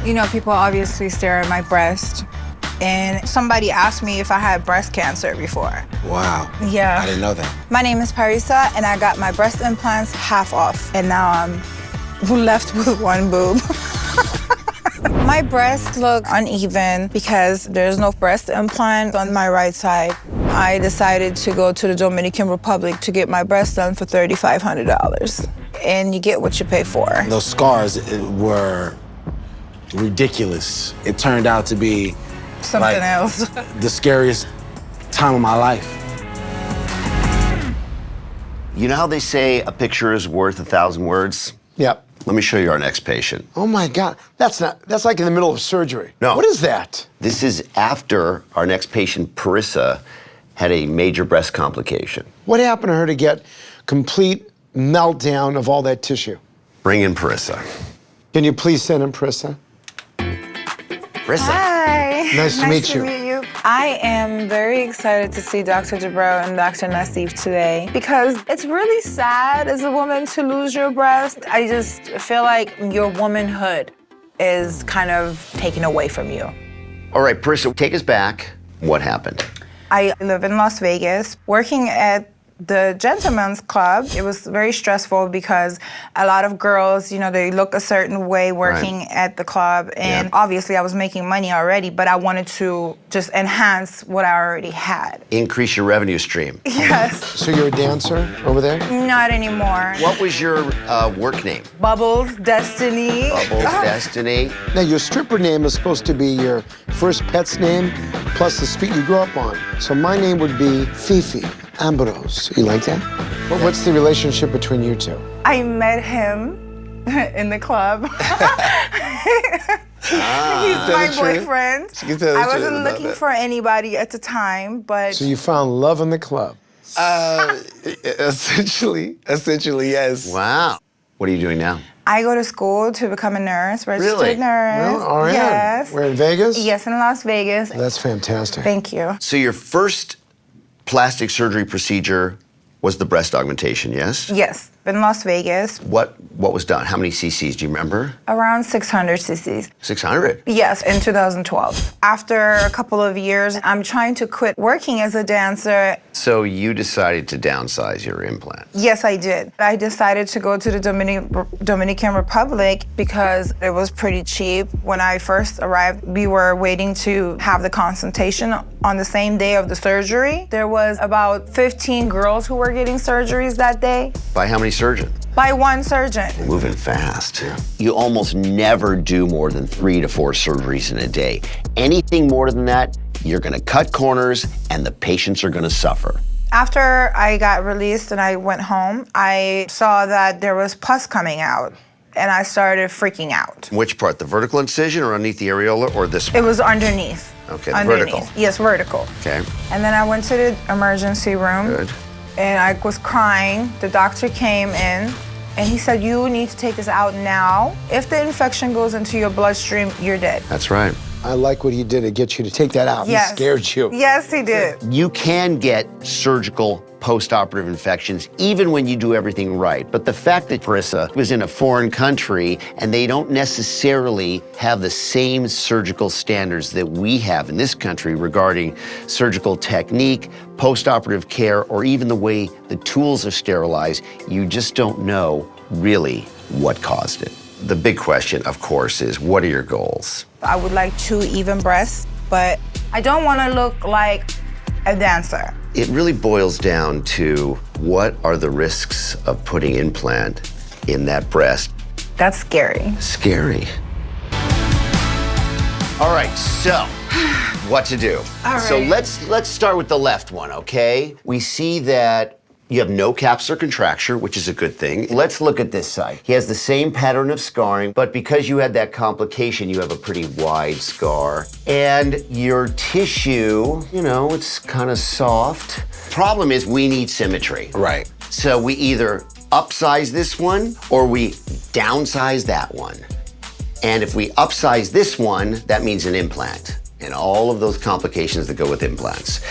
You know, people obviously stare at my breast. And somebody asked me if I had breast cancer before. Wow. Yeah. I didn't know that. My name is Parisa, and I got my breast implants half off. And now I'm left with one boob. My breasts look uneven because there's no breast implant on my right side. I decided to go to the Dominican Republic to get my breast done for $3,500. And you get what you pay for. Those scars were ridiculous. It turned out to be Something else. the scariest time of my life. You know how they say a picture is worth 1,000 words? Yep. Let me show you our next patient. Oh my God, that's like in the middle of surgery. No. What is that? This is after our next patient, Parisa, had a major breast complication. What happened to her to get complete meltdown of all that tissue? Bring in Parisa. Can you please send in Parisa? Parisa. Hi. Nice to meet you. I am very excited to see Dr. Dubrow and Dr. Nassif today because it's really sad as a woman to lose your breast. I just feel like your womanhood is kind of taken away from you. All right, Parisa, take us back. What happened? I live in Las Vegas, working at the gentleman's club. It was very stressful because a lot of girls, you know, they look a certain way working at the club. And obviously I was making money already, but I wanted to just enhance what I already had. Increase your revenue stream. Yes. So you're a dancer over there? Not anymore. What was your work name? Bubbles, Destiny. Bubbles, Destiny. Now, your stripper name is supposed to be your first pet's name plus the street you grew up on. So my name would be Fifi Ambrose. You like that? What's the relationship between you two? I met him in the club. He's my boyfriend. I wasn't looking for anybody at the time, but... So you found love in the club? Essentially, yes. Wow. What are you doing now? I go to school to become a nurse, registered Really? nurse. Well, RN. Yes. We're in Vegas? Yes, in Las Vegas. That's fantastic. Thank you. So your first plastic surgery procedure was the breast augmentation, yes? Yes, in Las Vegas, What was done? How many cc's, do you remember? around 600 cc's. 600. Yes, in 2012. After a couple of years, I'm trying to quit working as a dancer. So you decided to downsize your implant. Yes, I did. I decided to go to the Dominican Republic because it was pretty cheap. When I first arrived, we were waiting to have the consultation on the same day of the surgery. There was about 15 girls who were getting surgeries that day. By how many surgeons? By one surgeon. Moving fast. You almost never do more than 3 to 4 surgeries in a day. Anything more than that, you're gonna cut corners and the patients are gonna suffer. After I got released and I went home, I saw that there was pus coming out and I started freaking out. Which part, the vertical incision or underneath the areola or this one? It was underneath. Okay, the Underneath. vertical. Yes, vertical. Okay, And then I went to the emergency room. good. And I was crying. The doctor came in and he said, you need to take this out now. If the infection goes into your bloodstream, you're dead. That's right. I like what he did to get you to take that out. Yes. He scared you. Yes, he did. You can get surgical post-operative infections even when you do everything right. But the fact that Parisa was in a foreign country and they don't necessarily have the same surgical standards that we have in this country regarding surgical technique, post-operative care, or even the way the tools are sterilized, you just don't know really what caused it. The big question, of course, is what are your goals? I would like 2 even breasts, but I don't want to look like a dancer. It really boils down to what are the risks of putting implant in that breast. That's scary. Scary. All right, so what to do? All So right. let's start with the left one, okay? We see that you have no capsular contracture, which is a good thing. Let's look at this side. He has the same pattern of scarring, but because you had that complication, you have a pretty wide scar. And your tissue, you know, it's kind of soft. Problem is we need symmetry. Right. So we either upsize this one or we downsize that one. And if we upsize this one, that means an implant and all of those complications that go with implants.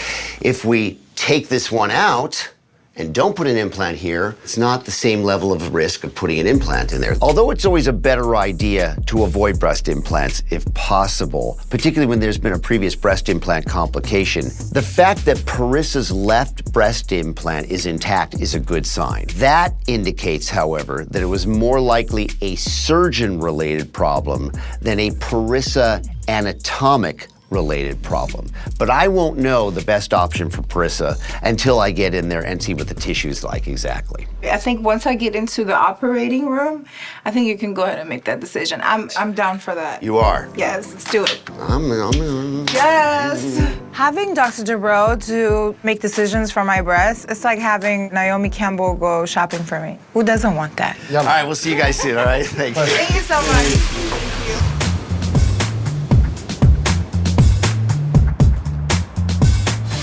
If we take this one out, and don't put an implant here, it's not the same level of risk of putting an implant in there. Although it's always a better idea to avoid breast implants if possible, particularly when there's been a previous breast implant complication, the fact that Parisa's left breast implant is intact is a good sign. That indicates, however, that it was more likely a surgeon-related problem than a Parisa anatomic related problem. But I won't know the best option for Parisa until I get in there and see what the tissue's like exactly. I think once I get into the operating room, I think you can go ahead and make that decision. I'm down for that. You are? Yes, let's do it. I'm Yes. Having Dr. Dubrow to make decisions for my breast, it's like having Naomi Campbell go shopping for me. Who doesn't want that? All right, we'll see you guys soon, all right? Thank you. Thank you so much.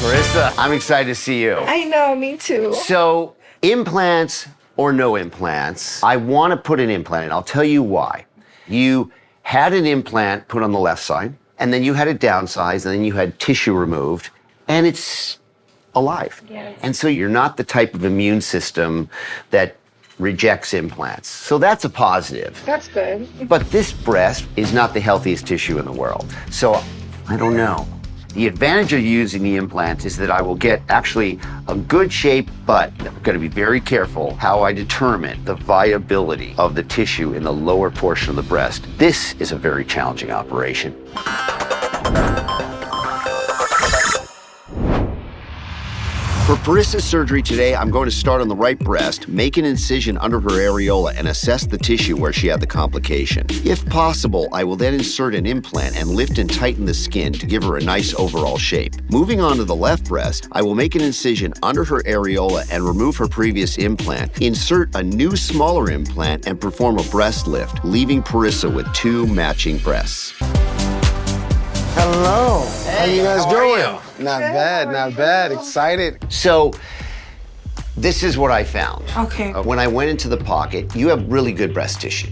Parisa, I'm excited to see you. I know, me too. So, implants or no implants, I want to put an implant in. I'll tell you why. You had an implant put on the left side, and then you had it downsized, and then you had tissue removed, and it's alive. Yes. And so you're not the type of immune system that rejects implants. So that's a positive. That's good. But this breast is not the healthiest tissue in the world. So I don't know. The advantage of using the implant is that I will get actually a good shape, but I'm going to be very careful how I determine the viability of the tissue in the lower portion of the breast. This is a very challenging operation. For Parisa's surgery today, I'm going to start on the right breast, make an incision under her areola, and assess the tissue where she had the complication. If possible, I will then insert an implant and lift and tighten the skin to give her a nice overall shape. Moving on to the left breast, I will make an incision under her areola and remove her previous implant, insert a new smaller implant, and perform a breast lift, leaving Parisa with 2 matching breasts. Hello. How you guys how are doing? Not bad, not bad. Excited. So, this is what I found. Okay. When I went into the pocket, you have really good breast tissue.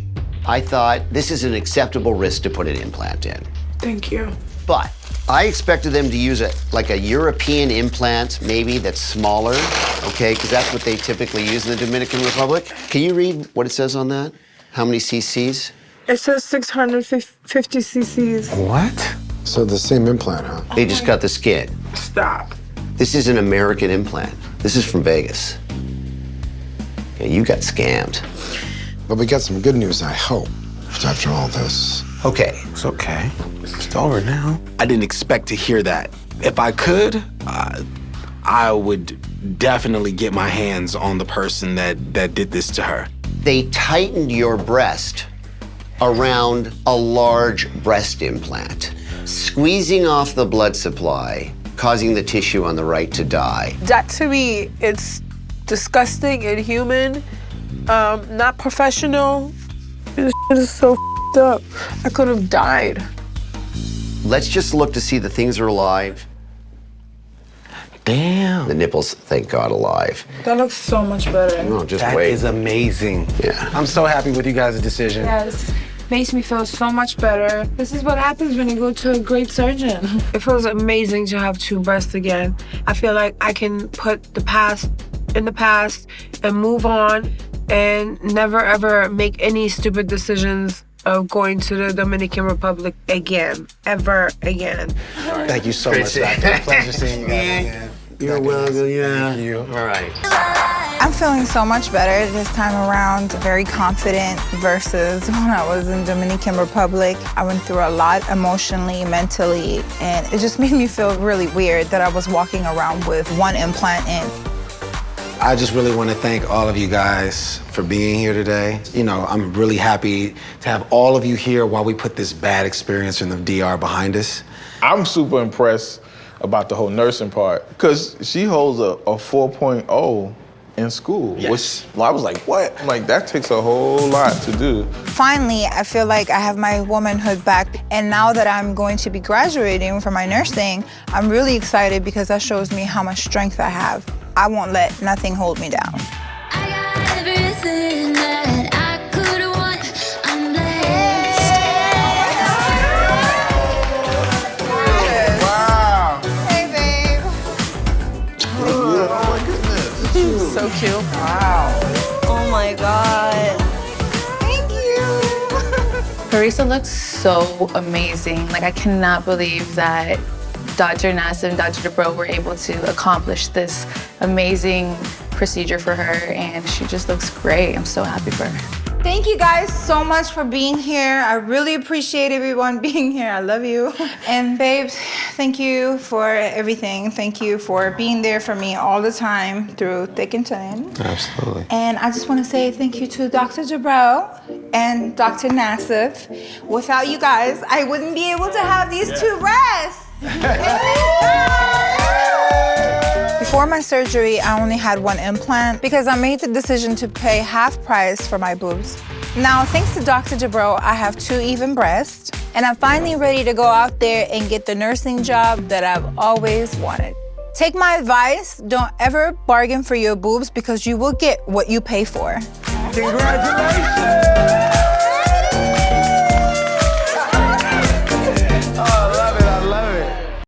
I thought this is an acceptable risk to put an implant in. Thank you. But I expected them to use like a European implant, maybe that's smaller, okay? Because that's what they typically use in the Dominican Republic. Can you read what it says on that? How many cc's? It says 650 cc's. What? So the same implant, huh? They just got the skin. Stop. This is an American implant. This is from Vegas. Yeah, you got scammed. But we got some good news, I hope, after all this. Okay. It's okay. It's over now. I didn't expect to hear that. If I could, I would definitely get my hands on the person that did this to her. They tightened your breast around a large breast implant, squeezing off the blood supply, causing the tissue on the right to die. That to me, it's disgusting, inhuman, not professional. This shit is so f***ed up. I could have died. Let's just look to see the things are alive. Damn. The nipples, thank God, alive. That looks so much better. No, just That wait. is amazing. Yeah. I'm so happy with you guys' decision. Yes. Makes me feel so much better. This is what happens when you go to a great surgeon. It feels amazing to have 2 breasts again. I feel like I can put the past in the past and move on and never ever make any stupid decisions of going to the Dominican Republic again, ever again. Thank you so much, Doctor. Pleasure seeing you guys again. You're welcome, yeah. Thank you. All right. I'm feeling so much better this time around, very confident versus when I was in Dominican Republic. I went through a lot emotionally, mentally, and it just made me feel really weird that I was walking around with 1 implant in. I just really want to thank all of you guys for being here today. You know, I'm really happy to have all of you here while we put this bad experience in the DR behind us. I'm super impressed about the whole nursing part because she holds a 4.0 in school. Yes. Which I was like, what? I'm like, that takes a whole lot to do. Finally, I feel like I have my womanhood back. And now that I'm going to be graduating from my nursing, I'm really excited because that shows me how much strength I have. I won't let nothing hold me down. I got everything that I could want. I'm blessed. Hey, babe. Oh my goodness. too. Wow. Oh my God. Thank you. Parisa looks so amazing. Like, I cannot believe that Dr. Nassif and Dr. Dubrow were able to accomplish this amazing procedure for her, and she just looks great. I'm so happy for her. Thank you guys so much for being here. I really appreciate everyone being here. I love you. And babes, thank you for everything. Thank you for being there for me all the time through thick and thin. Absolutely. And I just want to say thank you to Dr. Dubrow and Dr. Nassif. Without you guys, I wouldn't be able to have these two breasts. Before my surgery, I only had one implant because I made the decision to pay half price for my boobs. Now, thanks to Dr. Dubrow, I have 2 even breasts, and I'm finally ready to go out there and get the nursing job that I've always wanted. Take my advice, don't ever bargain for your boobs because you will get what you pay for. Congratulations!